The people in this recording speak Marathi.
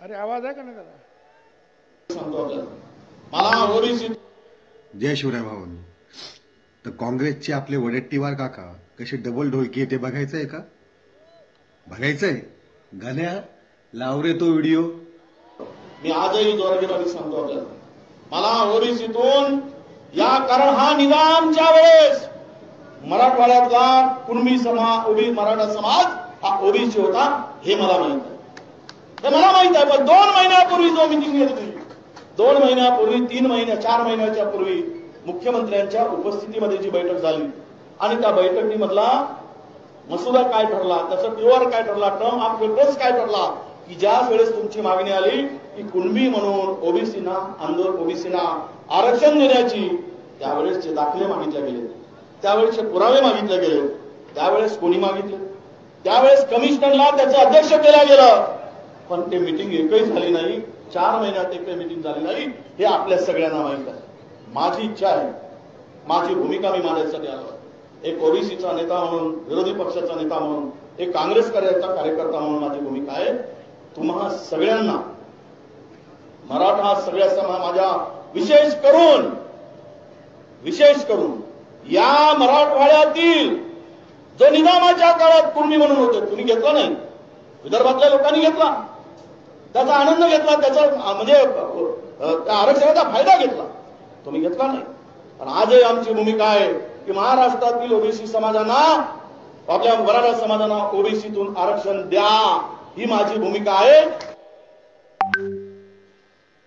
अरे आवाज आहे का नाही त्याला? मला ओबीसी जय शिवराय भावांनो. तर काँग्रेसचे आपले वडेट्टीवार काका कसे डबल ढोलकी ते बघायचंय का? बघायचंय? गाण्या लाव रे तो व्हिडिओ. मी आजही जोरगीराने सांगतो आपल्याला, मला ओबीसीतून या कारण हा निजामच्या वेळेस मराठवाड्यातला कुणबी समाज मराठा समाज हा ओबीसी होता हे मला माहित आहे. हे मला माहित आहे. पण 2 महिन्यापूर्वी जो मिटिंग घेतली, 2 महिन्यापूर्वी 3 महिन्या 4 महिन्याच्या पूर्वी मुख्यमंत्र्यांच्या उपस्थितीमध्ये जी बैठक झाली आणि त्या बैठकीमधला मसुदा काय ठरला, त्याचा टीओआर काय ठरला, टर्म ऑफ रेफरन्स काय ठरला, की ज्या वेळेस तुमची मागणी आली की कुणबी म्हणून ओबीसीना आंदोलन ओबीसीना आरक्षण देण्याची, त्यावेळेसचे दाखले मागितले गेले, त्यावेळेसचे पुरावे मागितले गेले, त्यावेळेस कोणी मागितले, त्यावेळेस कमिशनरला त्याचं अध्यक्ष केलं गेलं, पण ते मीटिंग एकही झाली नाही. 4 महिन्यात एकही मीटिंग झाली नाही हे आपल्या सगळ्यांना माहित आहे. माझी इच्छा आहे, माझी भूमिका मी मांडण्यासाठी आलो. एक ओबीसीचा नेता म्हणून, विरोधी पक्षाचा नेता म्हणून, एक काँग्रेस कार्यकर्ता म्हणून माझी भूमिका आहे. तुम्हा सगळ्यांना मराठा सगळ्या माझ्या विशेष करून या मराठवाड्यातील जो निजामाच्या काळात कुणबी म्हणून होते, तुम्ही घेतला नाही, विदर्भातल्या लोकांनी घेतला, त्याचा आनंद घेतला, त्याचा म्हणजे त्या आरक्षणाचा फायदा घेतला, तुम्ही घेतला नाही. पण आजही आमची भूमिका आहे की महाराष्ट्रातील ओबीसी समाजांना, आपल्या मराठा समाजांना ओबीसीतून आरक्षण द्या, ही माझी भूमिका आहे.